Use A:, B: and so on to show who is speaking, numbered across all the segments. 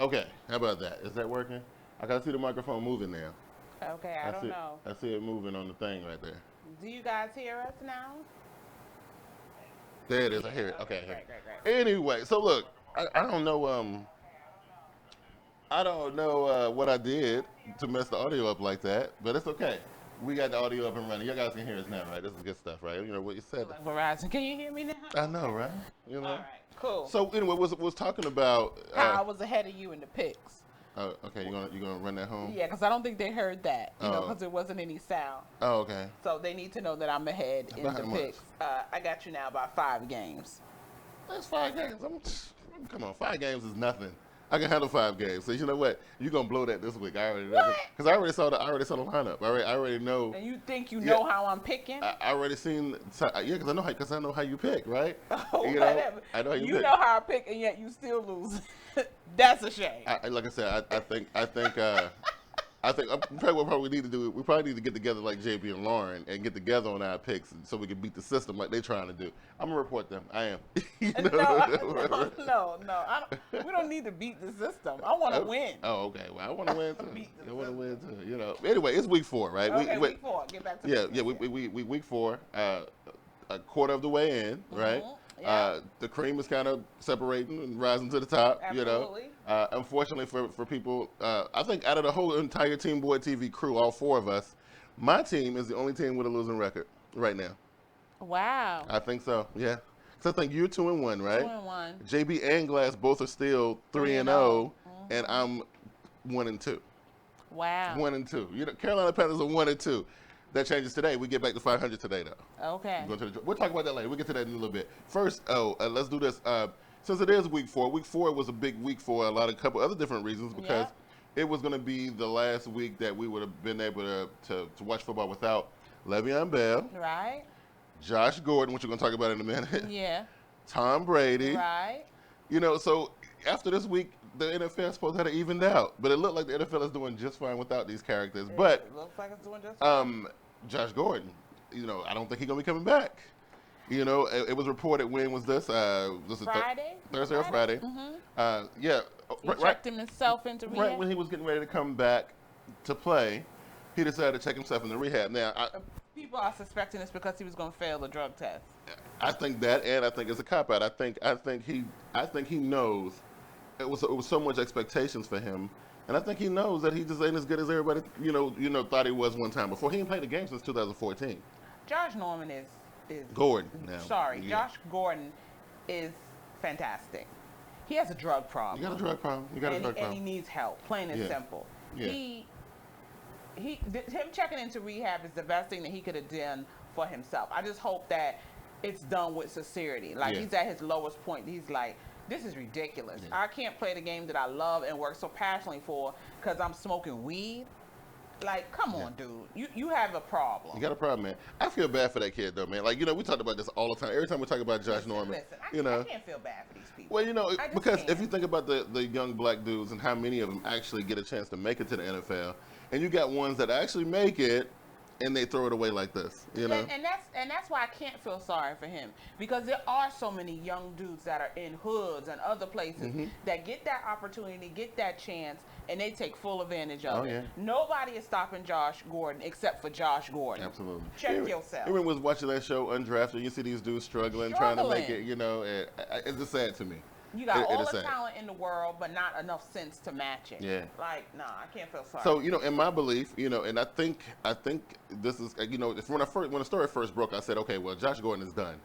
A: Okay, how about that? Is that working? I gotta see the microphone moving now.
B: Okay, I don't know.
A: I see it moving on the thing right there.
B: Do you guys hear us now?
A: There it is. I hear
B: Yeah.
A: it.
B: Okay.
A: Okay, I hear
B: Great.
A: it.
B: Great. Great.
A: Anyway, so look, I don't know. I don't know what I did to mess the audio up like that, but it's okay. We got the audio up and running. You guys can hear us now, right? This is good stuff, right? You know what you said.
B: Like Verizon, can you hear me now?
A: I know, right? You
B: All
A: know.
B: right. Cool.
A: So anyway, was talking about.
B: How I was ahead of you in the picks.
A: Okay, you gonna run that home?
B: Yeah, because I don't think they heard that. You know,
A: Oh.
B: because there wasn't any sound.
A: Oh, okay.
B: So they need to know that I'm ahead in
A: About
B: the
A: how much?
B: picks. I got you now by 5 games.
A: That's 5 games. Come on, 5 games is nothing. I can handle 5 games. So you know what? You're gonna blow that this week. I already know.
B: What?
A: Because I already saw the lineup. I already know.
B: And you think you
A: Yeah.
B: know how I'm picking?
A: I already seen. Yeah, because I know how you pick, right?
B: Oh,
A: You know,
B: whatever.
A: I know how you pick.
B: know how I pick, and yet you still lose. That's a shame.
A: Like I said, I think probably what we need to do. We probably need to get together like JB and Lauren and get together on our picks so we can beat the system like they're trying to do. I'm gonna report them. I am.
B: No. We don't need to beat the system. I want to win.
A: Oh, okay. Well, I want to win too.
B: Beat the
A: I want to win
B: system.
A: too. You know. Anyway, it's week 4, right?
B: Okay, week 4. Get back to
A: Yeah,
B: business.
A: yeah. We week 4. A quarter of the way in, right?
B: Yeah.
A: The cream is kind of separating and rising to the top.
B: Absolutely.
A: You know. Unfortunately for people, I think out of the whole entire TeamBoydTV crew, all 4 of us, my team is the only team with a losing record right now.
B: Wow.
A: I think so. Yeah. Because I think you're 2-1, right?
B: 2-1.
A: JB and Glass both are still 3-0, and I'm 1-2.
B: Wow.
A: 1-2. You know, Carolina Panthers are 1-2. That changes today. We get back to 500 today, though.
B: Okay.
A: We'll talk about that later. We'll get to that in a little bit. First, let's do this. Since it is week 4, week 4 was a big week for a couple other different reasons because it was going to be the last week that we would have been able to watch football without Le'Veon Bell,
B: Right.
A: Josh Gordon, which we're going to talk about in a minute,
B: Yeah.
A: Tom Brady.
B: Right.
A: You know, so after this week, the NFL is supposed to have it evened out, but it looked like the NFL is doing just fine without these characters. But
B: It looks like it's doing just fine.
A: Josh Gordon, you know, I don't think he's gonna be coming back. You know, it was reported. When was this? Was it
B: Friday?
A: Thursday or Friday?
B: Mm-hmm.
A: Yeah,
B: He checked himself into rehab.
A: right when he was getting ready to come back to play, he decided to check himself into rehab. Now,
B: People are suspecting this because he was going to fail the drug test.
A: I think that, and I think it's a cop out. I think he knows it was so much expectations for him, and I think he knows that he just ain't as good as everybody thought he was one time before. He ain't played the game since 2014.
B: Josh Norman is
A: Gordon now.
B: Sorry,
A: Yeah.
B: Josh Gordon is fantastic. He has a drug problem.
A: You got a drug problem.
B: And he needs help, plain and
A: Yeah.
B: simple.
A: Yeah.
B: Him checking into rehab is the best thing that he could have done for himself. I just hope that it's done with sincerity. Like
A: Yeah.
B: he's at his lowest point. He's like, this is ridiculous.
A: Yeah.
B: I can't play the game that I love and work so passionately for because I'm smoking weed. Like, come on, dude. You have a problem.
A: You got a problem, man. I feel bad for that kid, though, man. Like, you know, we talk about this all the time. Every time we talk about Josh Norman,
B: Listen, I can't feel bad for these people.
A: Well, you know,
B: I just
A: because
B: can't.
A: if you think about the young black dudes and how many of them actually get a chance to make it to the NFL, and you got ones that actually make it, and they throw it away like this, you know?
B: And that's why I can't feel sorry for him, because there are so many young dudes that are in hoods and other places
A: Mm-hmm.
B: that get that opportunity, get that chance, and they take full advantage of
A: Oh,
B: it.
A: yeah.
B: Nobody is stopping Josh Gordon except for Josh Gordon.
A: Absolutely.
B: Check
A: Even-
B: yourself.
A: Even was watching that show Undrafted, you see these dudes struggling, trying to make it, you know, it's just sad to me.
B: You got
A: It
B: all
A: is
B: the
A: sad.
B: talent in the world, but not enough sense to match it.
A: Yeah.
B: Like, nah, I can't feel sorry.
A: So, you know, in my belief, you know, and I think this is, you know, when the story first broke, I said, okay, well, Josh Gordon is done.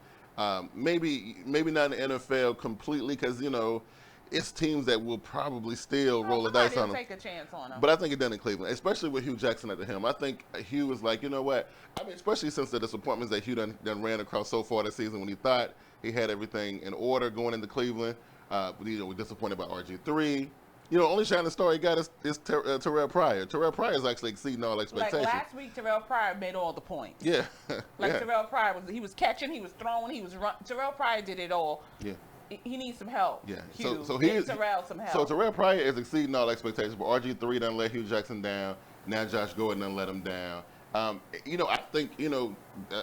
A: Maybe not in the NFL completely, because, you know, it's teams that will probably still roll the dice on him.
B: Take a chance on him.
A: But I think it done in Cleveland, especially with Hugh Jackson at the helm. I think Hugh was like, you know what? I mean, especially since the disappointments that Hugh done ran across so far this season when he thought he had everything in order going into Cleveland. You know, we're disappointed by RG3. You know, only shining star he got is Terrell Pryor. Terrell Pryor is actually exceeding all expectations.
B: Like last week, Terrell Pryor made all the points.
A: Yeah.
B: Like
A: yeah.
B: Terrell Pryor he was catching, he was throwing, he was running. Terrell Pryor did it all.
A: Yeah.
B: He needs some help.
A: Yeah.
B: Hugh,
A: So
B: give Terrell some help.
A: So Terrell Pryor is exceeding all expectations, but RG3 done let Hugh Jackson down. Now Josh Gordon done let him down. You know, I think, you know,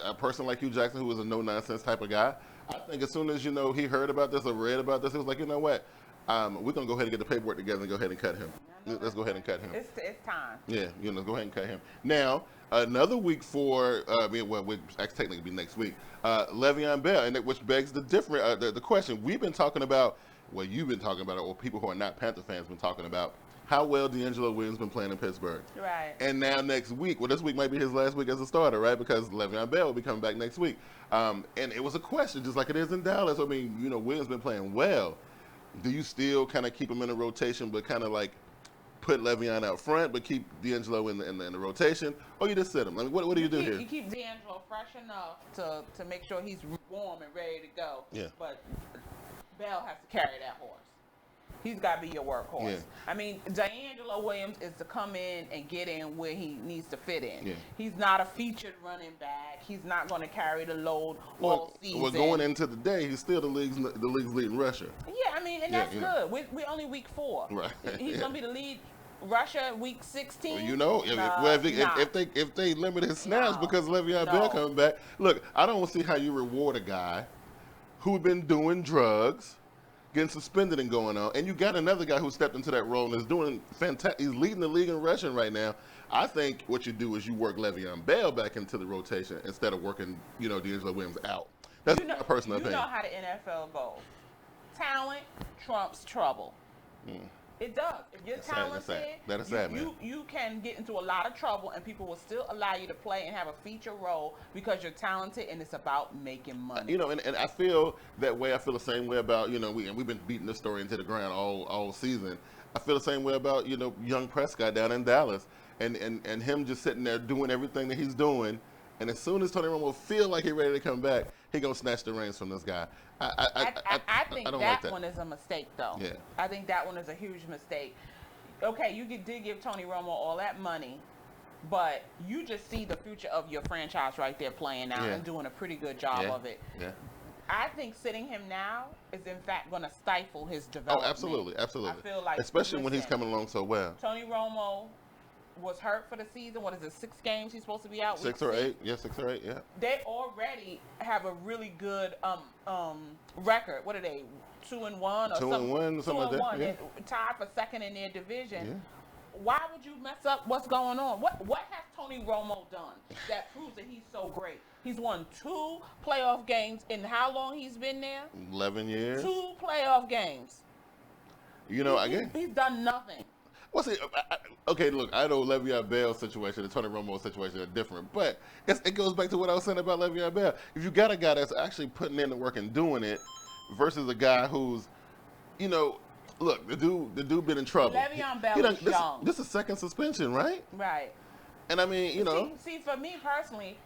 A: a person like Hugh Jackson, who is a no-nonsense type of guy, I think as soon as, you know, he heard about this or read about this, he was like, you know what? we're going to go ahead and get the paperwork together and go ahead and cut him. Let's go ahead and cut him.
B: It's time.
A: Yeah, go ahead and cut him. Now, another week for, which technically be next week, Le'Veon Bell, and which begs the question. We've been talking about, well, you've been talking about it, or people who are not Panther fans been talking about, how well D'Angelo Williams been playing in Pittsburgh.
B: Right.
A: And now next week, well, this week might be his last week as a starter, right? Because Le'Veon Bell will be coming back next week. And it was a question, just like it is in Dallas. I mean, Williams been playing well. Do you still kind of keep him in the rotation, but kind of like put Le'Veon out front, but keep D'Angelo in the rotation, or you just sit him? I mean, what do you do here?
B: You keep D'Angelo fresh enough to make sure he's warm and ready to go.
A: Yeah.
B: But Bell has to carry that horse. He's got to be your workhorse.
A: Yeah.
B: I mean, D'Angelo Williams is to come in and get in where he needs to fit in.
A: Yeah.
B: He's not a featured running back. He's not going to carry the load all season.
A: Well, going into the day, he's still the league's leading rusher.
B: Yeah, I mean, and that's good. We're only week 4.
A: Right.
B: He's going to be the lead rusher week 16.
A: Well, if they limit his snaps because Le'Veon Bell coming back, look, I don't see how you reward a guy who's been doing drugs, getting suspended and going on, and you got another guy who stepped into that role and is doing fantastic. He's leading the league in rushing right now. I think what you do is you work Le'Veon Bell back into the rotation instead of working, D'Angelo Williams out. That's my personal opinion.
B: You know how the NFL goes. Talent trumps trouble. It does. If you're talented,
A: that is sad, man.
B: You can get into a lot of trouble, and people will still allow you to play and have a feature role because you're talented, and it's about making money.
A: And I feel that way. I feel the same way about, we've been beating this story into the ground all season. I feel the same way about, young Prescott down in Dallas, and him just sitting there doing everything that he's doing. And as soon as Tony Romo feel like he's ready to come back, he gonna snatch the reins from this guy.
B: I think
A: don't
B: that
A: like that
B: one is a mistake, though.
A: Yeah.
B: I think that one is a huge mistake. Okay, you did give Tony Romo all that money, but you just see the future of your franchise right there playing out and doing a pretty good job of it.
A: Yeah.
B: I think sitting him now is, in fact, going to stifle his development.
A: Oh, absolutely.
B: I feel like,
A: especially when he's coming along so well.
B: Tony Romo was hurt for the season. What is it, 6 games he's supposed to be out?
A: 6 or 8. Yeah, 6 or 8, yeah.
B: They already have a really good record. What are they, 2-1 or
A: 2-1, something like that. Yeah.
B: Tied for second in their division. Yeah. Why would you mess up what's going on? What has Tony Romo done that proves that he's so great? He's won 2 playoff games in how long he's been there?
A: 11 years.
B: 2 playoff games.
A: Again,
B: he's done nothing.
A: Well, see, okay, look, I know Le'Veon Bell's situation and Tony Romo's situation are different, but it goes back to what I was saying about Le'Veon Bell. If you got a guy that's actually putting in the work and doing it versus a guy who's, look, the dude been in trouble.
B: Le'Veon Bell is young.
A: This is second suspension, right?
B: Right.
A: And I mean,
B: See, for me personally,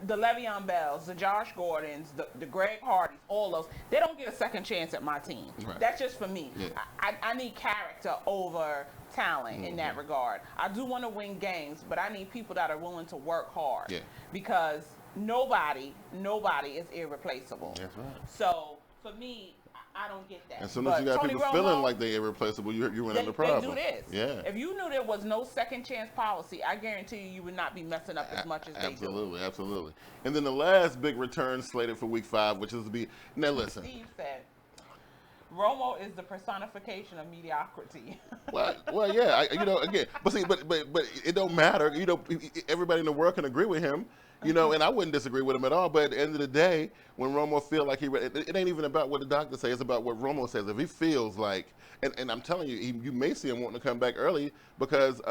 B: the Le'Veon Bells, the Josh Gordons, the Greg Hardys, all those, they don't get a second chance at my team. Right. That's just for me. Yeah. I need character over talent in that regard. I do want to win games, but I need people that are willing to work hard. Yeah. Because nobody is irreplaceable.
A: That's right.
B: So for me, I don't get that.
A: As soon as you got people feeling like they're irreplaceable, you run into problem.
B: They do this.
A: Yeah.
B: If you knew there was no second chance policy, I guarantee you would not be messing up as much as they do.
A: Absolutely. And then the last big return slated for Week 5, which is to be now. Listen.
B: Steve said, Romo is the personification of mediocrity.
A: Well, yeah. Again, but see, but it don't matter. Everybody in the world can agree with him. And I wouldn't disagree with him at all. But at the end of the day, when Romo feel like it ain't even about what the doctor says. It's about what Romo says. If he feels like, and I'm telling you, you may see him wanting to come back early because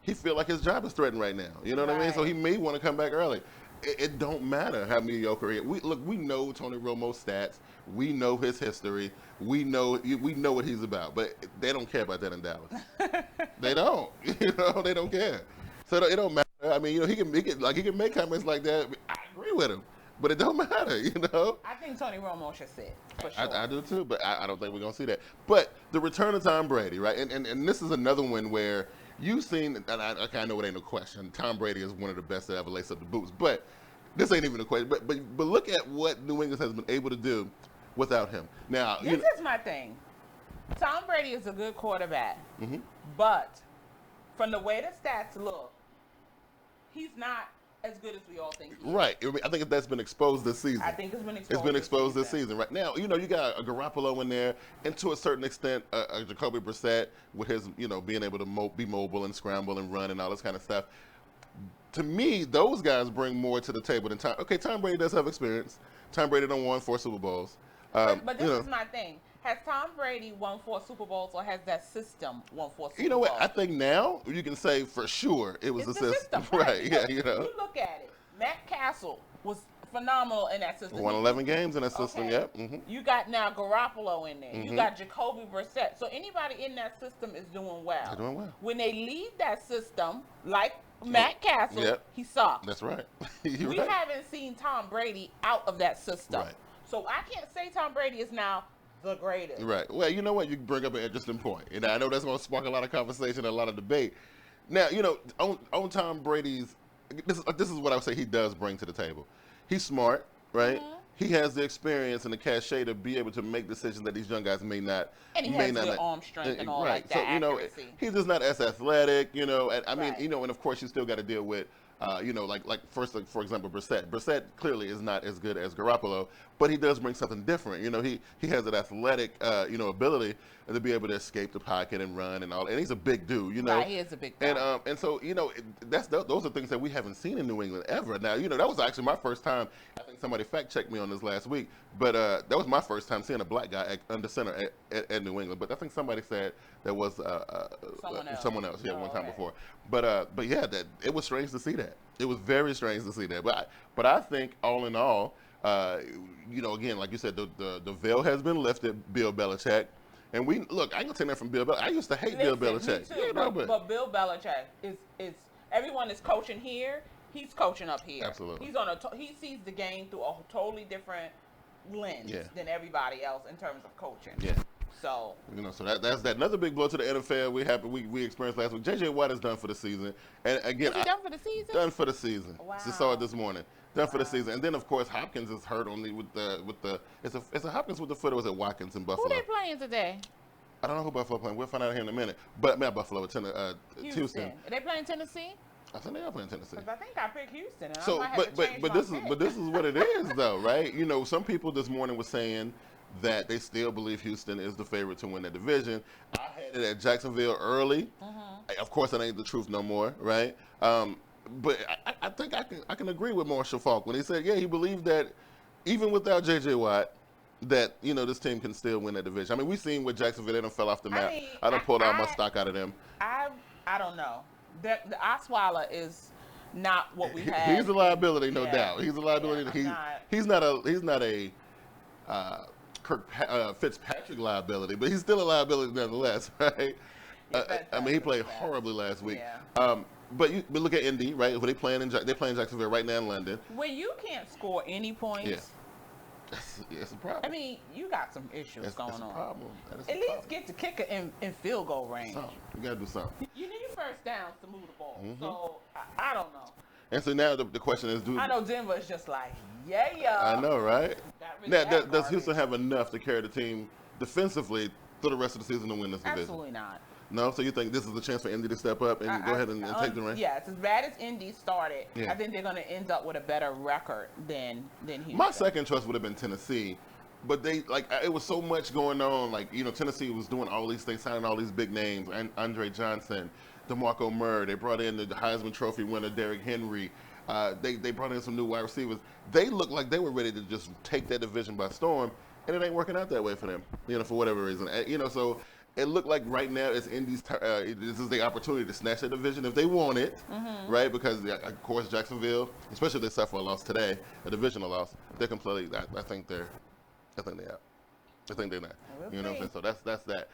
A: he feel like his job is threatened right now. You know what I mean? So he may want to come back early. It don't matter how mediocre he is. We know Tony Romo's stats. We know his history. We know what he's about. But they don't care about that in Dallas. They don't. They don't care. So it don't matter. I mean, he can make comments like that. I agree with him, but it don't matter.
B: I think Tony Romo should sit for sure.
A: I do too, but I don't think we're gonna see that. But the return of Tom Brady, right? And this is another one where you've seen. And I know it ain't no question. Tom Brady is one of the best to ever lace up the boots, but this ain't even a question. But look at what New England has been able to do without him. Now,
B: this is my thing. Tom Brady is a good quarterback, but from the way the stats look, he's not as good as we all think he is.
A: Right. I mean, I think that's been exposed this season.
B: I think it's been exposed.
A: It's been exposed this season. Right now, you got a Garoppolo in there, and to a certain extent, a Jacoby Brissett with his, being able to be mobile and scramble and run and all this kind of stuff. To me, those guys bring more to the table than Tom. Okay, Tom Brady does have experience. Tom Brady done won 4 Super Bowls.
B: But this is my thing. Has Tom Brady won 4 Super Bowls, or has that system won 4 Super Bowls?
A: You know what? I think now you can say for sure it was
B: it's
A: the
B: system.
A: Right, yeah,
B: You look at it. Matt Castle was phenomenal in that system.
A: Won 11 games in that system,
B: Okay.
A: yep. Mm-hmm.
B: You got now Garoppolo in there. You got Jacoby Brissett. So anybody in that system is doing well.
A: They're doing well.
B: When they leave that system, like Matt Castle, he sucks.
A: That's right.
B: We haven't seen Tom Brady out of that system.
A: Right.
B: So I can't say Tom Brady is now the greatest.
A: Right. Well, you know what? You bring up an interesting point. And I know that's going to spark a lot of conversation and a lot of debate. Now, on Tom Brady's, this is what I would say he does bring to the table. He's smart, right? Mm-hmm. He has the experience and the cachet to be able to make decisions that these young guys may not.
B: And he has good arm strength and all like that.
A: So, he's just not as athletic, and I mean, and of course you still got to deal with, for example, Brissett. Brissett clearly is not as good as Garoppolo, but he does bring something different. He has an athletic, ability to be able to escape the pocket and run and all. And he's a big dude,
B: Right, he is a big guy.
A: And so, those are things that we haven't seen in New England ever. Now, that was actually my first time. I think somebody fact checked me on this last week, but that was my first time seeing a black guy under center at New England. But I think somebody said there was someone else, one time before. But yeah, that it was strange to see that. It was very strange to see that. But I think all in all, again, like you said, the veil has been lifted. Bill Belichick. And I ain't gonna take that from Bill Belichick. I used to hate Bill Belichick.
B: Me too, but Bill Belichick is everyone is coaching here. He's coaching up here.
A: Absolutely.
B: He sees the game through a totally different lens than everybody else in terms of coaching.
A: Yeah.
B: So
A: so that's that. Another big blow to the NFL we experienced last week. J.J. Watt is done for the season, and again,
B: is he done for the season?
A: Done for the season.
B: Wow.
A: Just saw it this morning. Done for the season, and then of course Hopkins is hurt only with the. It's a Hopkins with the foot, or was it Watkins in Buffalo?
B: Who they playing today?
A: I don't know who Buffalo playing. We'll find out here in a minute. But not Buffalo, Houston.
B: Are they playing Tennessee?
A: I think they are playing Tennessee.
B: I think I picked Houston. And
A: so, but this is what it is, though, right? Some people this morning were saying that they still believe Houston is the favorite to win the division. I had it at Jacksonville early. Mm-hmm. Of course, that ain't the truth no more, right? But I think I can agree with Marshall Faulk when he said, he believed that even without J.J. Watt, that this team can still win that division. I mean, we've seen with Jacksonville, they done fell off the map. I done pulled all my stock out of them.
B: I don't know. The Osweiler is not what we had.
A: He's a liability, no doubt. He's a liability. He's not a Fitzpatrick liability, but he's still a liability nonetheless, right? I mean, he played horribly last week.
B: Yeah.
A: But look at Indy, right? They playing Jacksonville right now in London.
B: When you can't score any points,
A: it's a problem.
B: I mean, you got some issues going on.
A: That's a problem.
B: At least get the kicker in field goal range.
A: You got to do something.
B: You need first downs to move the ball. Mm-hmm. So I don't know.
A: And so now the question is,
B: I know Denver is just like,
A: I know, right? Now, does Houston have enough to carry the team defensively through the rest of the season to win this division?
B: Absolutely not.
A: No? So you think this is the chance for Indy to step up and go ahead and take the reins?
B: Yes. As bad as Indy started, I think they're going to end up with a better record than Houston.
A: My second choice would have been Tennessee. But it was so much going on. Tennessee was doing all these things, signing all these big names. And Andre Johnson, DeMarco Murray. They brought in the Heisman Trophy winner, Derrick Henry. They brought in some new wide receivers. They looked like they were ready to just take that division by storm. And it ain't working out that way for them, for whatever reason. So it looked like right now it's Indy's this is the opportunity to snatch that division if they want it, right? Because, of course, Jacksonville, especially if they suffer a loss today, a divisional loss, they're completely, I think they're out. I think they're not. So that's that.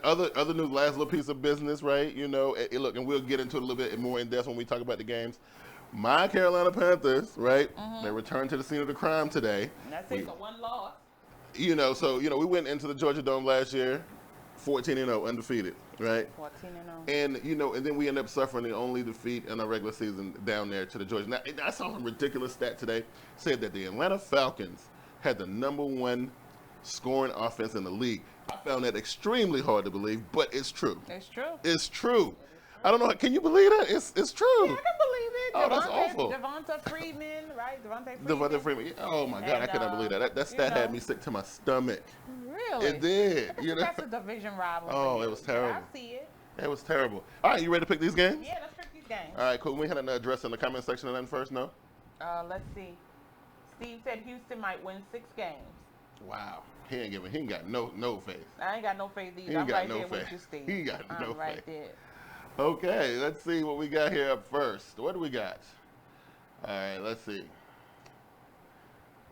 A: Other news, last little piece of business, right? Look, and we'll get into it a little bit more in depth when we talk about the games. My Carolina Panthers, right? They returned to the scene of the crime today.
B: And that's it, one loss.
A: We went into the Georgia Dome last year, 14-0, undefeated, right?
B: 14-0.
A: And then we ended up suffering the only defeat in our regular season down there to the Georgia. Now, I saw a ridiculous stat today, said that the Atlanta Falcons had the #1 scoring offense in the league. I found that extremely hard to believe, but it's true.
B: It's true.
A: It's true. I don't know. Can you believe that? It's true.
B: Yeah, I can believe it.
A: Oh, that's awful.
B: Devonta Freeman, right?
A: Devonta Freeman. Oh my God, I cannot believe that. That stat had me sick to my stomach.
B: Really?
A: It did.
B: That's a division rivalry.
A: Oh, it was terrible.
B: I see it.
A: It was terrible. All right, you ready to pick these games?
B: Yeah, let's pick these games.
A: All right, cool. We had an address in the comment section of that first, no?
B: Let's see. Steve said Houston might win 6 games.
A: Wow. He ain't got no faith.
B: I ain't got no faith either.
A: He ain't got no
B: there
A: faith.
B: with you, Steve.
A: He ain't got no faith.
B: Right there.
A: Okay, let's see what we got here up first. What do we got? All right, let's see.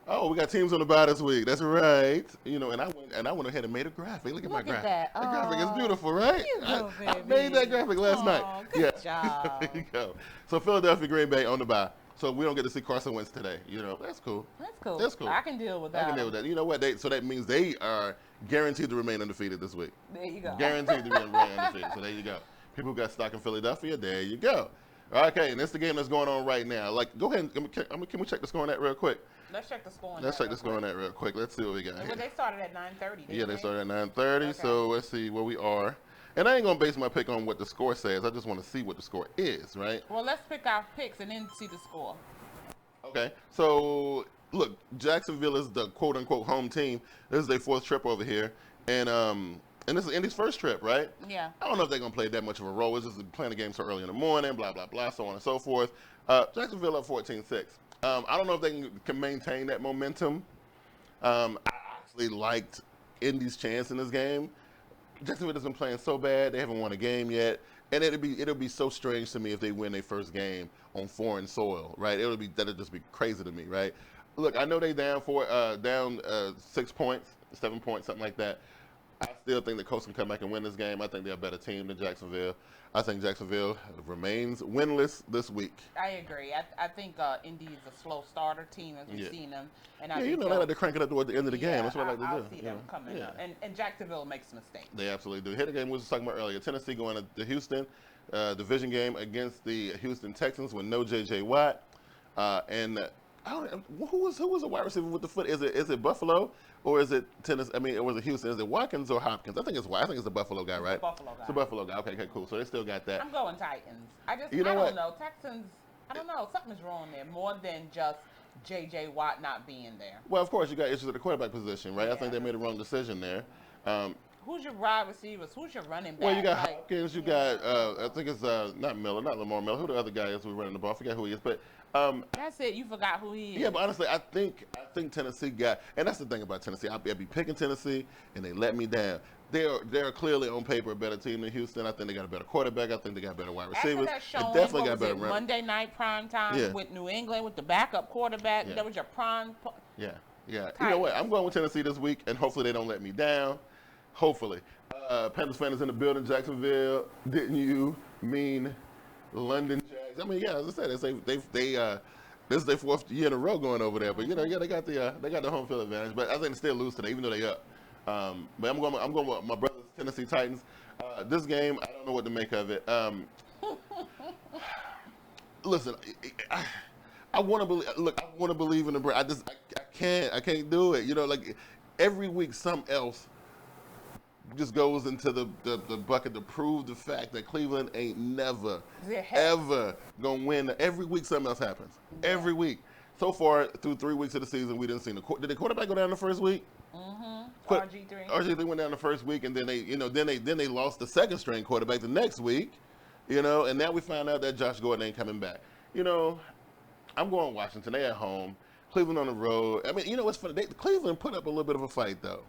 A: Oh, we got teams on the bye this week. That's right. You know, and I went ahead and made a graphic. Look at my graphic.
B: That.
A: That graphic is beautiful, right? I made that graphic last night.
B: Good job.
A: There you go. So Philadelphia, Green Bay on the bye. So we don't get to see Carson Wentz today. You know, that's cool.
B: That's cool. I can deal with that.
A: I can deal with that. You know what? So that means they are guaranteed to remain undefeated this week.
B: There you go.
A: Guaranteed to remain undefeated. So there you go. People who got stock in Philadelphia, there you go. Okay, and that's the game that's going on right now. Like, go ahead and can we check the score on that real quick?
B: Let's check the score on
A: Let's check the score on that real quick. Let's see what we got here.
B: They started at 9:30.
A: Yeah, they started at 9:30. Okay. So let's see where we are. And I ain't gonna base my pick on what the score says. I just want to see what the score is, right?
B: Well, let's pick our picks and then see the score.
A: Okay. So look, Jacksonville is the quote unquote home team. This is their 4th trip over here, and this is Indy's 1st trip, right?
B: Yeah.
A: I don't know if they're going to play that much of a role. It's just playing the game so early in the morning, blah, blah, blah, so on and so forth. Jacksonville up 14-6. I don't know if they can maintain that momentum. I actually liked Indy's chance in this game. Jacksonville has been playing so bad. They haven't won a game yet. And it'll be so strange to me if they win their first game on foreign soil, right? That'll just be crazy to me, right? Look, I know they down 6 points, 7 points, something like that. I still think the Colts can come back and win this game. I think they're a better team than Jacksonville. I think Jacksonville remains winless this week.
B: I agree. I think Indy is a slow starter team as we've seen them. And
A: they like to crank it up toward the end of the game. That's what I like to do.
B: I see them coming up. And Jacksonville makes mistakes.
A: They absolutely do. Here the game we were just talking about earlier. Tennessee going to Houston, division game against the Houston Texans with no J.J. Watt. Who was a wide receiver with the foot? Is it Buffalo or is it Tennessee? I mean, or was it Houston? Is it Watkins or Hopkins? I think it's the Buffalo guy, right?
B: It's the Buffalo guy.
A: Okay, cool. So they still got that.
B: I'm going Titans. I don't know. Texans, I don't know. Something's wrong there more than just J.J. Watt not being there.
A: Well, of course, you got issues at the quarterback position, right? Yeah. I think they made a wrong decision there.
B: Who's your wide receivers? Who's your running back?
A: Well, you got Hopkins. You got I think it's not Lamar Miller. Who the other guy is who's running the ball? I forget who he is, but.
B: That's it. You forgot who he is.
A: Yeah, but honestly, I think Tennessee got, and that's the thing about Tennessee. I'd be picking Tennessee, and they let me down. They're clearly on paper a better team than Houston. I think they got a better quarterback. I think they got better wide receivers.
B: They definitely got better. Monday night prime time with New England with the backup quarterback. Yeah. That was your prime.
A: Yeah. You know what? I'm going with Tennessee this week, and hopefully they don't let me down. Hopefully. Panthers fans in the building, Jacksonville. Didn't you mean London Jags? I mean, yeah, as I said, this is their 4th year in a row going over there. But you know, they got the home field advantage. But I think they still lose today, even though they up. But I'm going with my brother's Tennessee Titans. This game, I don't know what to make of it. Listen, I want to believe. Look, I want to believe in the brand. I can't do it. You know, like every week, something else just goes into the bucket to prove the fact that Cleveland ain't never, ever going to win. Every week something else happens. Yeah. Every week. So far, through 3 weeks of the season, we didn't see did the quarterback go down the first week?
B: Mm-hmm.
A: RG3 went down the first week, and then they lost the second string quarterback the next week, you know, and now we found out that Josh Gordon ain't coming back. You know, I'm going Washington. They at home. Cleveland on the road. I mean, you know what's funny? Cleveland put up a little bit of a fight, though.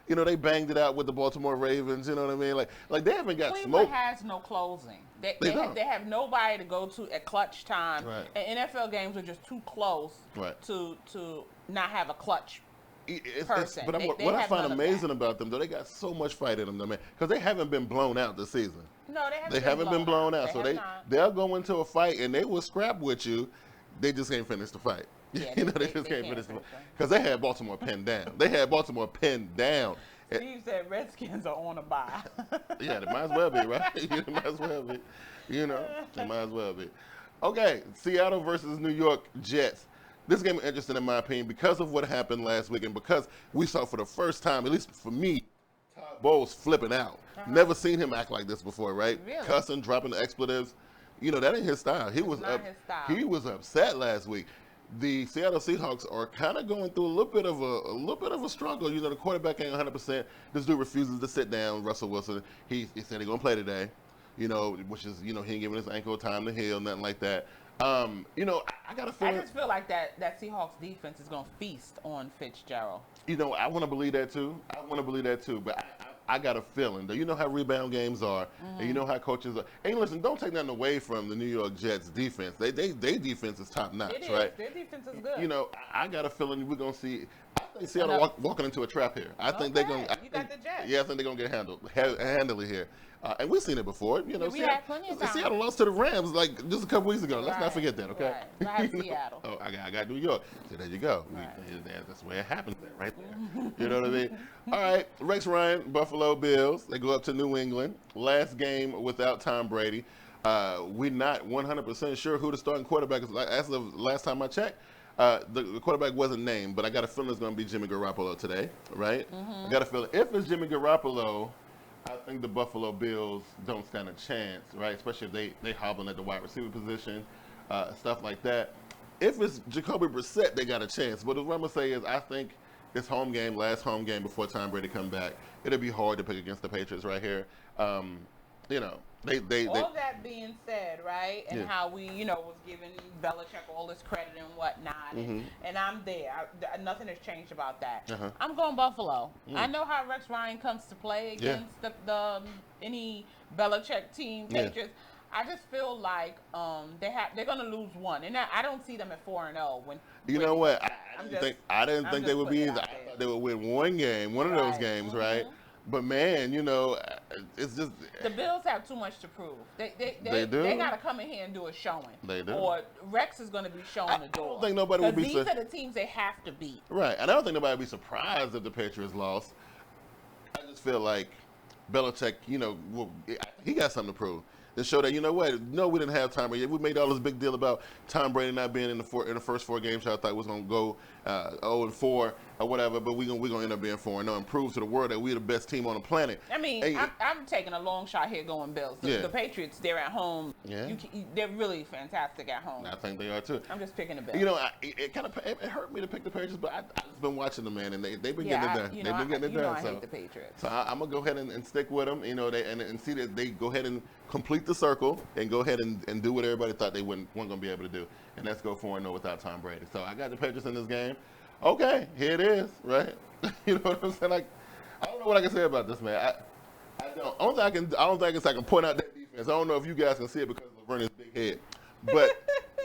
A: You know, they banged it out with the Baltimore Ravens. You know what I mean? Like they haven't got
B: Cleveland
A: smoked.
B: Has no closing. They have nobody to go to at clutch time. Right. And NFL games are just too close to not have a clutch person.
A: But what I find amazing about them, though, they got so much fight in them, though, man, because they haven't been blown out this season.
B: No,
A: they haven't been blown out. So they'll go into a fight and they will scrap with you. They just can't finish the fight.
B: Yeah,
A: you know, they just can't finish the fight. Because they had Baltimore pinned down.
B: Steve said Redskins are on a bye.
A: Yeah, they might as well be, right? They might as well be. You know, they might as well be. Okay, Seattle versus New York Jets. This game is interesting in my opinion because of what happened last week and because we saw for the first time, at least for me, Todd Bowles flipping out. Never seen him act like this before, right?
B: Really?
A: Cussing, dropping the expletives. You know, that ain't his style. He was upset last week. The Seattle Seahawks are kind of going through a little bit of a struggle. You know, the quarterback ain't 100%. This dude refuses to sit down. Russell Wilson. He said he's gonna play today. You know, which is, you know, he ain't giving his ankle time to heal, nothing like that. You know, I got a feeling.
B: I just feel like that Seahawks defense is gonna feast on Fitzgerald.
A: You know, I want to believe that too. But I got a feeling that, you know how rebound games are, and you know how coaches are. Hey, listen, don't take nothing away from the New York Jets defense. They defense is top notch, right?
B: Their defense is good.
A: You know, I got a feeling we're gonna see. I think Seattle walking into a trap here. I think they're gonna.
B: You got the Jets.
A: Yeah, I think they're gonna get handily here. And we've seen it before. You know,
B: we had plenty of time.
A: Seattle lost to the Rams like just a couple weeks ago. Let's not forget that, okay?
B: Right. I have Seattle.
A: Oh, I got New York. So there you go.
B: Right.
A: That's where it happens right there. You know what I mean? All right, Rex Ryan, Buffalo Bills. They go up to New England. Last game without Tom Brady. We're not 100% sure who the starting quarterback is. As of last time I checked, the quarterback wasn't named, but I got a feeling it's going to be Jimmy Garoppolo today, right? I got a feeling if it's Jimmy Garoppolo, I think the Buffalo Bills don't stand a chance, right? Especially if they hobbling at the wide receiver position, stuff like that. If it's Jacoby Brissett, they got a chance. But what I'm going to say is I think this last home game before Tom Brady come back, it'll be hard to pick against the Patriots right here. You know,
B: all that being said, right, and how we, you know, was giving Belichick all this credit and whatnot, and I'm there. Nothing has changed about that. I'm going Buffalo. I know how Rex Ryan comes to play against the any Belichick team, Patriots. I just feel like they're gonna lose one, and I don't see them at 4-0. When
A: you know what, I didn't think they would be either. I thought they would win one of those games, right? But man, you know, it's just
B: the Bills have too much to prove. They
A: do.
B: They got to come in here and do a showing.
A: They do.
B: Or Rex is going to be showing the door.
A: I don't think nobody would be.
B: These are the teams they have to beat.
A: Right, and I don't think nobody would be surprised if the Patriots lost. I just feel like Belichick, you know, he got something to prove. To show that, you know what, no, we didn't have Tom Brady. We made all this big deal about Tom Brady not being in the first 4 games. I thought was going to go 0-4 or whatever, but we're gonna end up being 4-0 and prove to the world that we're the best team on the planet.
B: I mean, I'm taking a long shot here going Bills. The Patriots, they're at home. Yeah. They're really fantastic at home.
A: I think they are too.
B: I'm just picking the Bills.
A: You know, it hurt me to pick the Patriots, but I've just been watching them, man, and they've been getting it done. They've been getting it done.
B: I hate the Patriots.
A: So I'm gonna go ahead and stick with them. You know, and see that they go ahead and complete the circle and go ahead and do what everybody thought they weren't going to be able to do, and that's go 4-0 without Tom Brady. So I got the Patriots in this game. Okay, here it is, right? You know what I'm saying? Like, I don't know what I can say about this, man. I don't. I don't think I can point out that defense. I don't know if you guys can see it because of Vernie's big head, but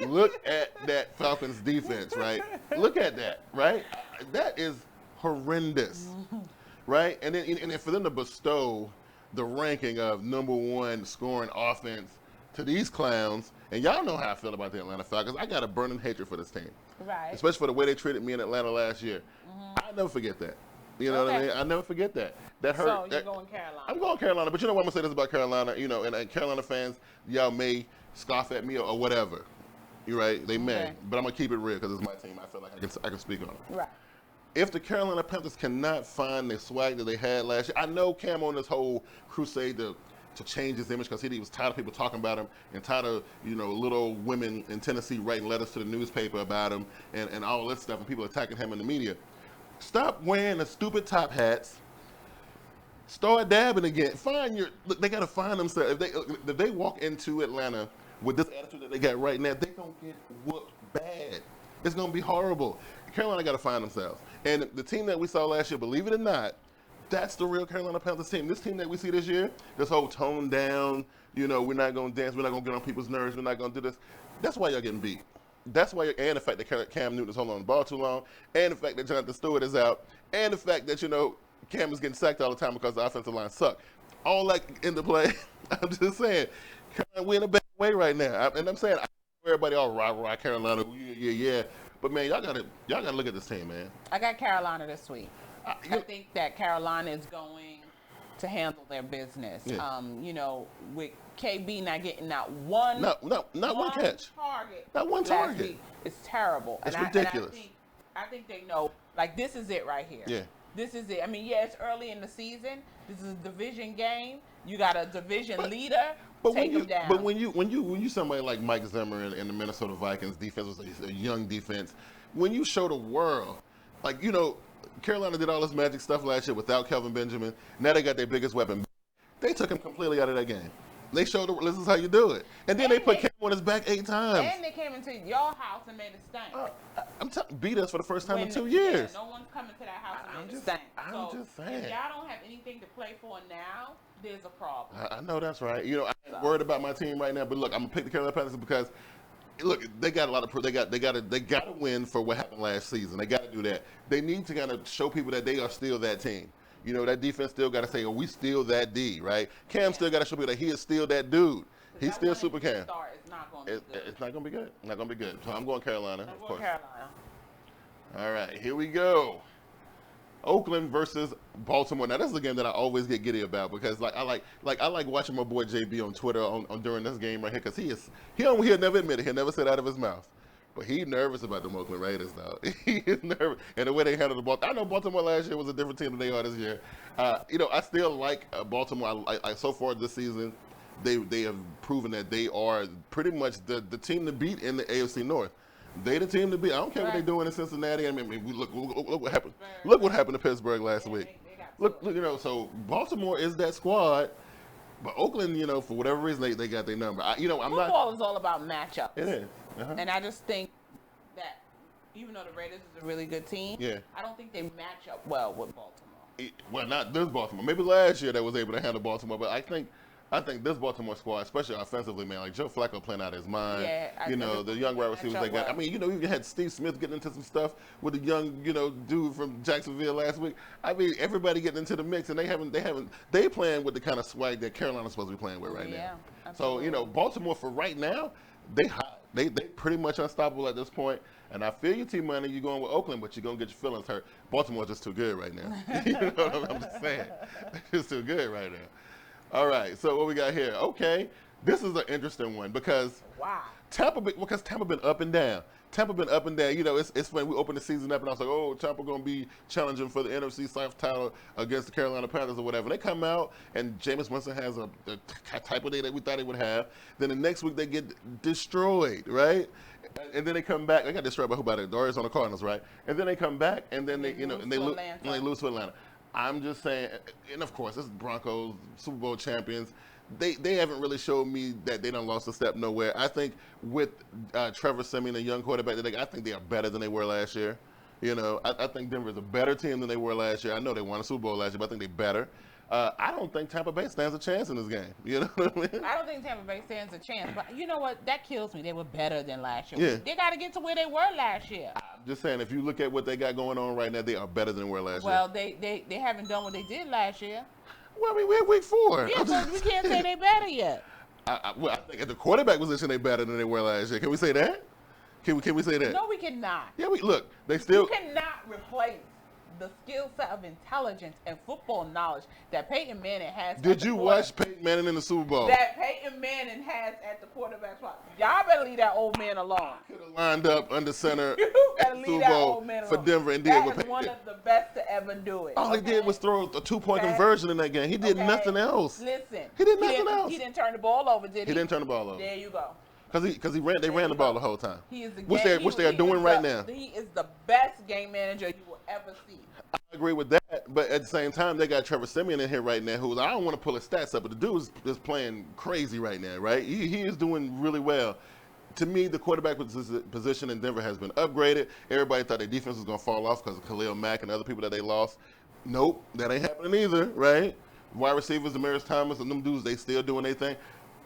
A: look at that Falcons defense, right? Look at that, right? That is horrendous, right? And then for them to bestow the ranking of #1 scoring offense to these clowns, and y'all know how I feel about the Atlanta Falcons. I got a burning hatred for this team,
B: right?
A: Especially for the way they treated me in Atlanta last year. I'll never forget that. You know what I mean? I'll never forget that. That hurt.
B: So you're going Carolina?
A: I'm going Carolina, but you know what I'm gonna say this about Carolina. You know, and Carolina fans, y'all may scoff at me or whatever. You're right, they may, but I'm gonna keep it real because it's my team. I feel like I can speak on it.
B: Right.
A: If the Carolina Panthers cannot find the swag that they had last year, I know Cam on this whole crusade to change his image because he was tired of people talking about him and tired of, you know, little women in Tennessee writing letters to the newspaper about him and all that stuff and people attacking him in the media. Stop wearing the stupid top hats. Start dabbing again. They got to find themselves. If they walk into Atlanta with this attitude that they got right now, they're going to get whooped bad. It's going to be horrible. Carolina got to find themselves. And the team that we saw last year, believe it or not, that's the real Carolina Panthers team. This team that we see this year, this whole toned down, you know, we're not going to dance, we're not going to get on people's nerves, we're not going to do this. That's why y'all getting beat. That's why, and the fact that Cam Newton is holding on the ball too long, and the fact that Jonathan Stewart is out, and the fact that, you know, Cam is getting sacked all the time because the offensive line suck. All that into play, I'm just saying, we're in a bad way right now. And I'm saying, everybody all rah, Carolina, yeah. But, man, y'all gotta look at this team, man.
B: I got Carolina this week. I think that Carolina is going to handle their business.
A: Yeah.
B: You know, with KB not getting not one
A: catch.
B: Target.
A: Not one target.
B: Week, it's terrible.
A: It's ridiculous.
B: I think they know, like, this is it right here.
A: Yeah.
B: this is it. I mean, yeah, it's early in the season. This is a division game. You got a division leader. Take them down.
A: But when you somebody like Mike Zimmer and the Minnesota Vikings defense was a young defense, when you show the world, like, you know, Carolina did all this magic stuff last year without Kelvin Benjamin. Now they got their biggest weapon. They took him completely out of that game. They showed this is how you do it. And then they put Cam on his back 8 times.
B: And they came into your house and made a stink.
A: Beat us for the first time in 2 years.
B: Yeah, no one's coming to that house and made a stink.
A: I'm just saying.
B: If y'all don't have anything to play for now, there's a problem.
A: I know that's right. You know, I'm worried about my team right now, but look, I'm gonna pick the Carolina Panthers because look, they got a lot of they got to win for what happened last season. They got to do that. They need to kind of show people that they are still that team. You know, that defense still got to say, "Oh, we still that D," right? Cam still got to show people that he is still that dude. He's still Super Cam.
B: It's not going to be good.
A: It's not going to be good. Not going to be good. So I'm going Carolina, of course.
B: Carolina.
A: All right, here we go. Oakland versus Baltimore. Now this is a game that I always get giddy about because I like watching my boy JB on Twitter on during this game right here because he'll never admit it. He'll never say it out of his mouth. But he's nervous about the Oakland Raiders, though. He is nervous. And the way they handled the ball. I know Baltimore last year was a different team than they are this year. You know, I still like Baltimore. So far this season, they have proven that they are pretty much the team to beat in the AFC North. They the team to beat. I don't care what they're doing in Cincinnati. I mean, look what happened. Look what happened to Pittsburgh last week. Look, you know, so Baltimore is that squad. But Oakland, you know, for whatever reason, they got their number.
B: Football is all about matchups.
A: It is.
B: And I just think that even though the Raiders is a really good team, I don't think they match up well with Baltimore.
A: Well, not this Baltimore. Maybe last year they was able to handle Baltimore, but I think this Baltimore squad, especially offensively, man, like Joe Flacco playing out of his mind.
B: Yeah,
A: you know, the young wide receivers they got. I mean, you know, you had Steve Smith getting into some stuff with the young, you know, dude from Jacksonville last week. I mean, everybody getting into the mix, and they playing with the kind of swag that Carolina's supposed to be playing with right now. Absolutely. So, you know, Baltimore for right now, they hot. They pretty much unstoppable at this point. And I feel your team money, you're going with Oakland, but you're going to get your feelings hurt. Baltimore's just too good right now. You know what I'm just saying? It's too good right now. All right, so what we got here? Okay, this is an interesting one because Tampa been up and down. You know, it's when we open the season up and I was like, oh, Tampa going to be challenging for the NFC South title against the Carolina Panthers or whatever. And they come out and Jameis Winston has a type of day that we thought he would have. Then the next week they get destroyed, right? And then they come back. They got destroyed by who? By the Dodgers on the Cardinals, right? And then they come back and then they lose to Atlanta. I'm just saying, and of course, this is Broncos, Super Bowl champions. They haven't really showed me that they done lost a step nowhere. I think with Trevor Siemian, a young quarterback, I think they are better than they were last year. You know, I think Denver's a better team than they were last year. I know they won a Super Bowl last year, but I think they're better. I don't think Tampa Bay stands a chance in this game. You know what I mean?
B: I don't think Tampa Bay stands a chance. But you know what? That kills me. They were better than last year. Yeah. They got to get to where they were last year.
A: I'm just saying, if you look at what they got going on right now, they are better than they were last year.
B: Well, they haven't done what they did last year.
A: Well, I mean, we're week 4.
B: Yeah, so we can't say they're better yet.
A: I think at the quarterback position, they're better than they were last year. Can we say that? Can we say that?
B: No, we cannot.
A: Yeah, look. They still.
B: You cannot replace the skill set of intelligence and football knowledge that Peyton Manning has.
A: Did you watch Peyton Manning in the Super Bowl?
B: That Peyton Manning has at the quarterback spot. Y'all better leave that old man alone.
A: Could have lined up under center
B: at the Super Bowl
A: for Denver and did what
B: Peyton. One of the best to ever do it.
A: All he did was throw a 2-point conversion in that game. He did nothing else.
B: Listen,
A: he did nothing else.
B: He didn't turn the ball over, did he?
A: He didn't turn the ball over.
B: There you go.
A: Because they ran the ball the whole time.
B: He is the
A: which they are doing right now.
B: He is the best game manager you will ever see.
A: I agree with that, but at the same time, they got Trevor Siemian in here right now, who I don't want to pull his stats up, but the dude is playing crazy right now, right? He is doing really well. To me, the quarterback position in Denver has been upgraded. Everybody thought their defense was going to fall off because of Khalil Mack and other people that they lost. Nope, that ain't happening either, right? Wide receivers, Demaryius Thomas, and them dudes, they still doing their thing.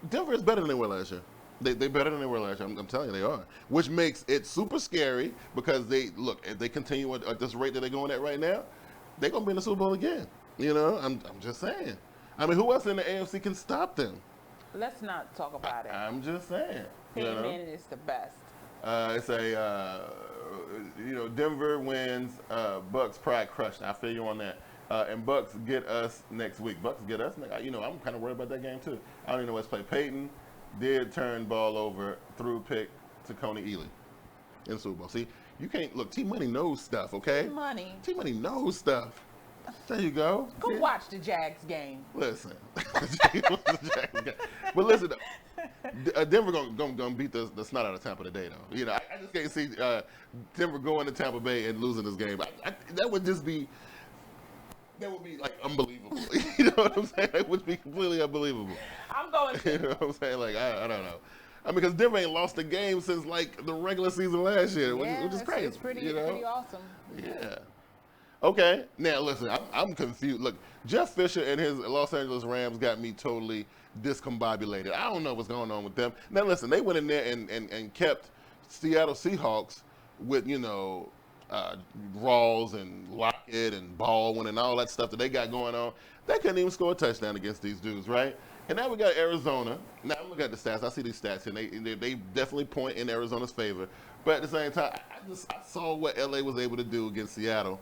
A: Denver is better than they were last year. They better than they were last year. I'm telling you, they are. Which makes it super scary because if they continue at this rate that they're going at right now, they're going to be in the Super Bowl again. You know, I'm just saying. I mean, who else in the AFC can stop them?
B: Let's not talk about it.
A: I'm just saying.
B: Peyton Manning is the best.
A: It's Denver wins, Bucks pride crushed. I feel you on that. And Bucks get us next week. I'm kind of worried about that game too. I don't even know what's played. Peyton did turn ball over through pick to Coney Ealy in Super Bowl. See, you can't look. T Money knows stuff, okay?
B: T Money
A: knows stuff. There you go.
B: Go watch the Jags game.
A: Listen. But listen, Denver gonna beat the snot out of Tampa today, though. You know, I just can't see Denver going to Tampa Bay and losing this game. That would be like unbelievable. You know what I'm saying? It would be completely unbelievable.
B: I'm going to.
A: You know what I'm saying? Like, I don't know. I mean, because Denver ain't lost a game since like the regular season last year, which is crazy.
B: It's pretty awesome.
A: Yeah. Okay. Now listen, I'm confused. Look, Jeff Fisher and his Los Angeles Rams got me totally discombobulated. I don't know what's going on with them. Now listen, they went in there and kept Seattle Seahawks with, you know, Rawls and Lockett and Baldwin and all that stuff that they got going on. They couldn't even score a touchdown against these dudes, right? And now we got Arizona. Now I'm looking at the stats. I see these stats, and they definitely point in Arizona's favor. But at the same time, I saw what LA was able to do against Seattle.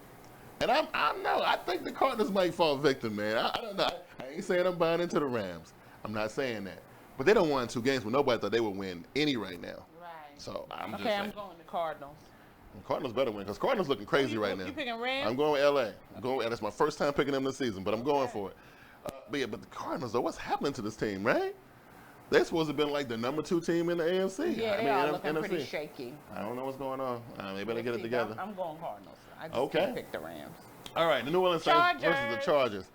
A: And I think the Cardinals might fall victim, man. I don't know. I ain't saying I'm buying into the Rams. I'm not saying that. But they don't win 2 games when nobody thought they would win any right now.
B: Right.
A: So I'm just
B: saying.
A: saying.
B: I'm going to Cardinals.
A: Cardinals better win because Cardinals looking crazy right now.
B: You picking Rams?
A: I'm going with LA. That's my first time picking them this season, but I'm going for it. But the Cardinals, though, what's happening to this team, right? They're supposed to have been like the number 2 team in the AFC.
B: Yeah, they are looking pretty shaky.
A: I don't know what's going on. They better get it together.
B: I'm going Cardinals. I just can't pick the Rams.
A: All right, the New Orleans Saints versus the Chargers.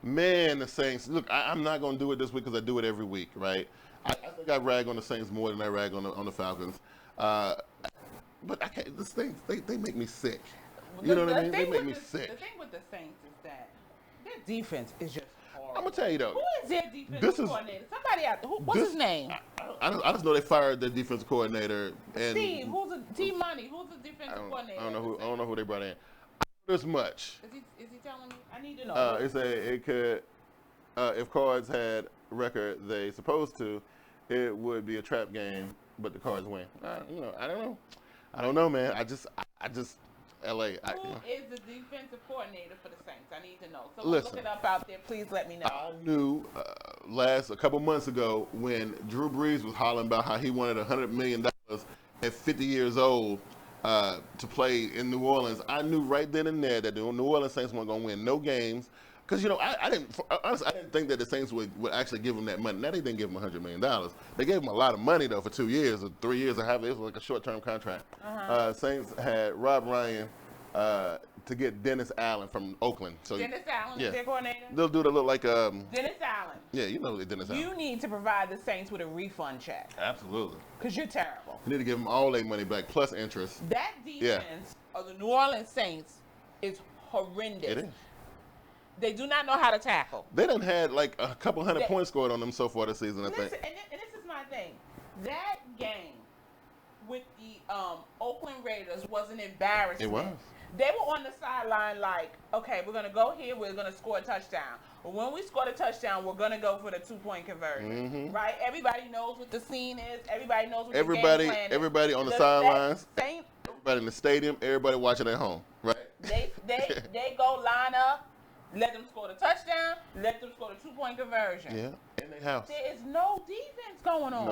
A: Man, the Saints. Look, I'm not going to do it this week because I do it every week, right? I think I rag on the Saints more than I rag on the Falcons. But I can't. The Saints, they make me sick. You know what I mean? They make me sick.
B: The thing with the Saints is that their defense is just horrible.
A: I'm gonna tell you though.
B: Who is their defensive coordinator? Somebody out there. What's his name?
A: I just know they fired their defensive coordinator. And
B: Steve. Team Money? Who's the defensive coordinator?
A: I don't know who they brought in. This much.
B: Is he telling me? I need to know.
A: It could. If Cards had record they supposed to, it would be a trap game, but the Cards win. I don't know, man. I just LA.
B: Who is the defensive coordinator for the Saints? I need to know. Someone look it up out there. Please let me know.
A: I knew a couple months ago when Drew Brees was hollering about how he wanted $100 million at 50 years old to play in New Orleans. I knew right then and there that the New Orleans Saints weren't going to win no games. Because, I didn't think that the Saints would actually give him that money. Now, they didn't give him $100 million. They gave him a lot of money, though, for 2 years or 3 years. It was like a short-term contract. Saints had Rob Ryan to get Dennis Allen from Oakland. So
B: Dennis Allen is their coordinator?
A: They'll do it a little like...
B: Dennis Allen.
A: Yeah, you know Dennis Allen.
B: You need to provide the Saints with a refund check.
A: Absolutely.
B: Because you're terrible.
A: You need to give them all their money back, plus interest.
B: That defense of the New Orleans Saints is horrendous.
A: It is.
B: They do not know how to tackle.
A: They done had like a couple hundred points scored on them so far this season, I think.
B: And this is my thing. That game with the Oakland Raiders was an embarrassment.
A: It was.
B: They were on the sideline like, okay, we're going to go here, we're going to score a touchdown. But when we score the touchdown, we're going to go for the 2-point conversion. Right? Everybody knows what the scene is. Everybody knows what the game plan is.
A: Everybody on the sidelines. Everybody in the stadium. Everybody watching at home. Right?
B: They go line up. Let them score the touchdown. Let them score the 2-point conversion.
A: Yeah, in their house.
B: There is no defense going on.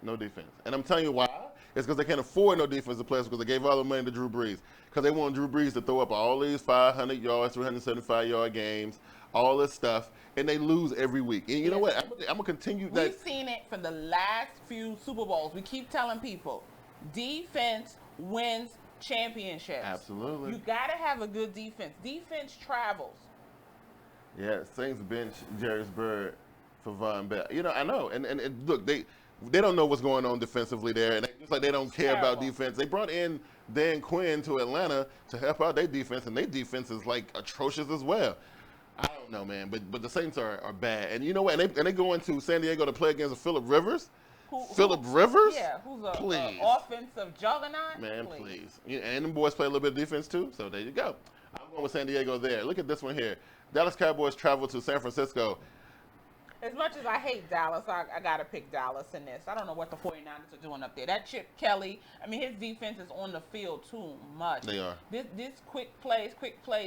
A: No defense. And I'm telling you why. It's because they can't afford no defensive players because they gave all the money to Drew Brees. Because they want Drew Brees to throw up all these 500 yards, 375-yard games, all this stuff, and they lose every week. And you know what? I'm going to continue that.
B: We've seen it for the last few Super Bowls. We keep telling people, defense wins championships.
A: Absolutely.
B: You got to have a good defense. Defense travels.
A: Yeah, Saints bench Jarvis Bird for Von Bell. I know. And look, they don't know what's going on defensively there. And just like they don't care about defense. They brought in Dan Quinn to Atlanta to help out their defense, and their defense is like atrocious as well. I don't know, man. But the Saints are bad. And you know what? And they go into San Diego to play against Phillip Rivers. Phillip Rivers?
B: Yeah, who's an offensive juggernaut?
A: Man, please. And them boys play a little bit of defense too, so there you go. I'm going with San Diego there. Look at this one here. Dallas Cowboys travel to San Francisco.
B: As much as I hate Dallas, I got to pick Dallas in this. I don't know what the 49ers are doing up there. That Chip Kelly, his defense is on the field too much.
A: They are.
B: This quick plays.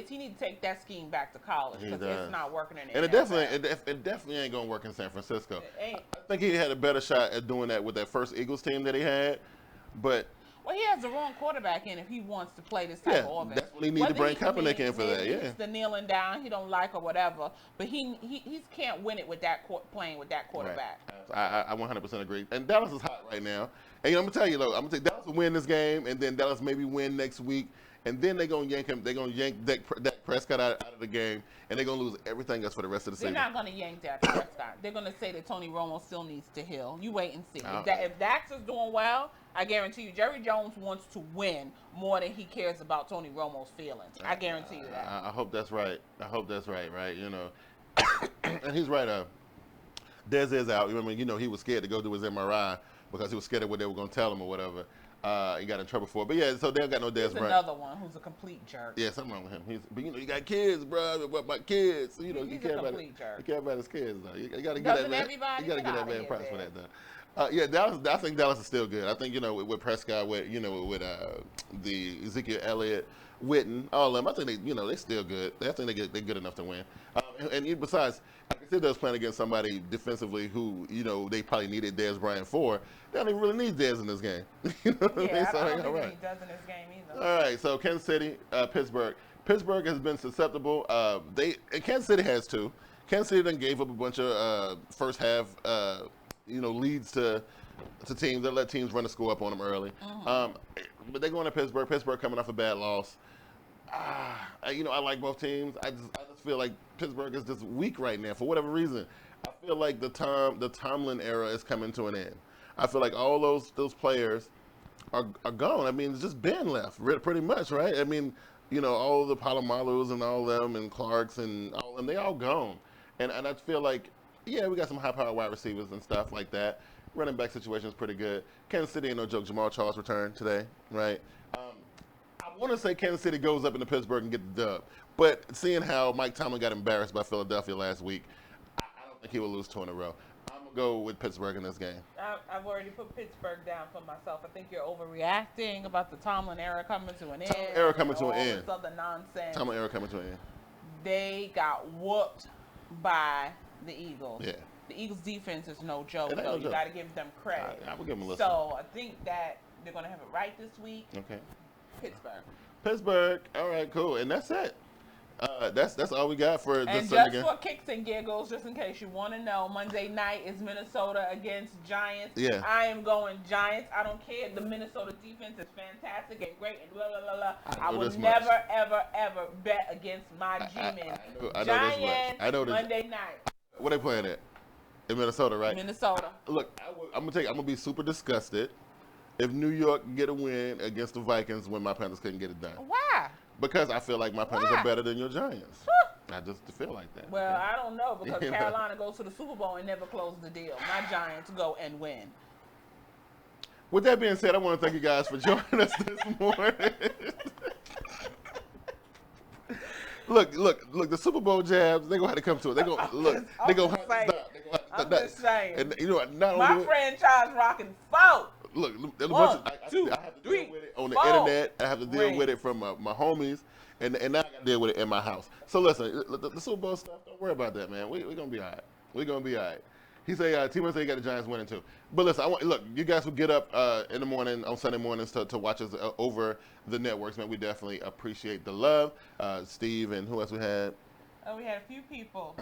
B: He needs to take that scheme back to college because it's not working in the
A: And it definitely ain't going to work in San Francisco.
B: It ain't.
A: I think he had a better shot at doing that with that first Eagles team that he had, but...
B: Well, he has the wrong quarterback in if he wants to play this type of offense.
A: That's what he needs to bring Kaepernick in for that. Yeah,
B: it's the kneeling down he don't like or whatever, but he can't win it with that playing with that quarterback.
A: Right. I 100% agree. And Dallas is hot right now. And I'm gonna tell you though, I'm gonna say Dallas will win this game, and then Dallas maybe win next week, and then they're gonna yank him. They're gonna yank Dak Prescott out of the game, and they're gonna lose everything else for the rest of the season.
B: They're not gonna yank Dak Prescott. They're gonna say that Tony Romo still needs to heal. You wait and see. If Dax is doing well, I guarantee you, Jerry Jones wants to win more than he cares about Tony Romo's feelings. I guarantee you that.
A: I hope that's right. Right? You know, and he's right. Dez is out. You know, he was scared to go do his MRI because he was scared of what they were going to tell him or whatever. He got in trouble for it. But yeah, so they don't got no Dez Bryant.
B: Another one who's a complete jerk.
A: Yeah, something wrong with him. But you know, you got kids, bro. What about kids? So, you know,
B: he's
A: you care about
B: it.
A: Jerk. You care about his kids, though. You got to get that man. You got to get that man props for that, though. Yeah, Dallas. I think Dallas is still good. I think, you know, with Prescott, with the Ezekiel Elliott, Witten, all of them. I think they still good. I think they're good enough to win. And besides, I consider us playing against somebody defensively who, you know, they probably needed Dez Bryant for. They don't even really need Dez in this game. You know what I mean?
B: I don't think he does in this game either.
A: All right, so Kansas City, Pittsburgh. Pittsburgh has been susceptible. Kansas City has too. Kansas City then gave up a bunch of first half, leads to teams that let teams run the score up on them early. Mm-hmm. But they're going to Pittsburgh. Pittsburgh coming off a bad loss. I like both teams. I just feel like Pittsburgh is just weak right now for whatever reason. I feel like the Tomlin era is coming to an end. I feel like all those players are gone. I mean, it's just Ben left, pretty much, right? I mean, you know, all the Palomalus and all them and Clarks and all them, they all gone. And I feel like, yeah, we got some high-powered wide receivers and stuff like that. Running back situation is pretty good. Kansas City ain't no joke. Jamal Charles returned today, right? I want to say Kansas City goes up into Pittsburgh and get the dub. But seeing how Mike Tomlin got embarrassed by Philadelphia last week, I don't think he will lose 2 in a row. I'm going to go with Pittsburgh in this game.
B: I've already put Pittsburgh down for myself. I think you're overreacting about the Tomlin era coming to an end.
A: Tomlin era coming to an end.
B: All this other nonsense.
A: Tomlin era coming to an end.
B: They got whooped by the Eagles.
A: Yeah.
B: The Eagles' defense is no joke, though. You got to give them credit.
A: I will give them a listen.
B: So I think that they're going to have it right this week.
A: Okay.
B: Pittsburgh.
A: All right, cool. And that's it. That's all we got for this Sunday game.
B: And just for kicks and giggles, just in case you want to know, Monday night is Minnesota against Giants.
A: Yeah.
B: I am going Giants. I don't care. The Minnesota defense is fantastic and great and blah, blah, blah, blah. I would never, ever, ever bet against my G-Men. Giants,
A: I know this.
B: Monday night.
A: Where they playing at? In Minnesota, right?
B: Minnesota.
A: Look, I'm gonna be super disgusted if New York get a win against the Vikings when my Panthers couldn't get it done.
B: Why?
A: Because I feel like my Panthers are better than your Giants. I just feel like that.
B: Well, okay? I don't know, because Carolina goes to the Super Bowl and never closes the deal. My Giants go and win.
A: With that being said, I want to thank you guys for joining us this morning. Look, the Super Bowl jabs, they're going to have to come to it. They're going to look. They're going to have to stop.
B: I'm just saying.
A: And you know what? Not
B: my
A: only
B: franchise rocking 4.
A: Look, there's a
B: One,
A: bunch of,
B: two,
A: I have to
B: three,
A: deal with it on the
B: 4.
A: internet. I have to deal with it from my homies, and now I got to deal with it in my house. So listen, the Super Bowl stuff, don't worry about that, man. We're gonna be all right. We're gonna be all right. He say, T-Man say he got the Giants winning too. But listen, look, you guys will get up in the morning on Sunday mornings to watch us over the networks, man. We definitely appreciate the love. Steve and who else we had?
B: Oh, we had a few people.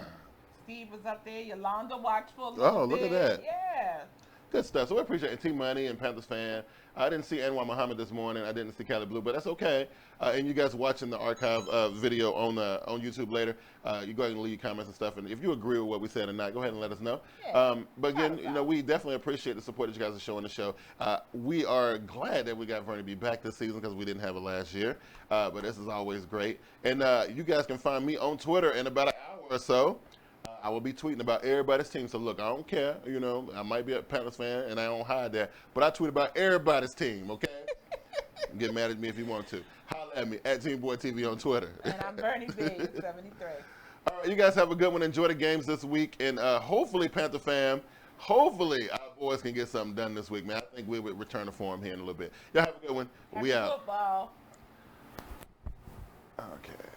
B: Steve was up there. Yolanda watched for a little
A: Oh, look
B: bit.
A: at that.
B: Yeah.
A: Good stuff. So we appreciate it. T-Money and Panthers fan. I didn't see Anwar Muhammad this morning. I didn't see Cali Blue, but that's okay. And you guys watching the archive video on YouTube later, you go ahead and leave your comments and stuff. And if you agree with what we said or not, go ahead and let us know.
B: Yeah.
A: But again, we definitely appreciate the support that you guys are showing the show. We are glad that we got Vernie be back this season because we didn't have it last year. But this is always great. And you guys can find me on Twitter in about an hour or so. I will be tweeting about everybody's team. So, look, I don't care. I might be a Panthers fan, and I don't hide that. But I tweet about everybody's team, okay? Get mad at me if you want to. Holler at me at TeamBoydTV on Twitter.
B: And I'm Vernie Bigg, 73.
A: All right, you guys have a good one. Enjoy the games this week. And hopefully, Panther fam, hopefully our boys can get something done this week, man. I think we will return to form here in a little bit. Y'all have a good one. We out.
B: Football.
A: Okay.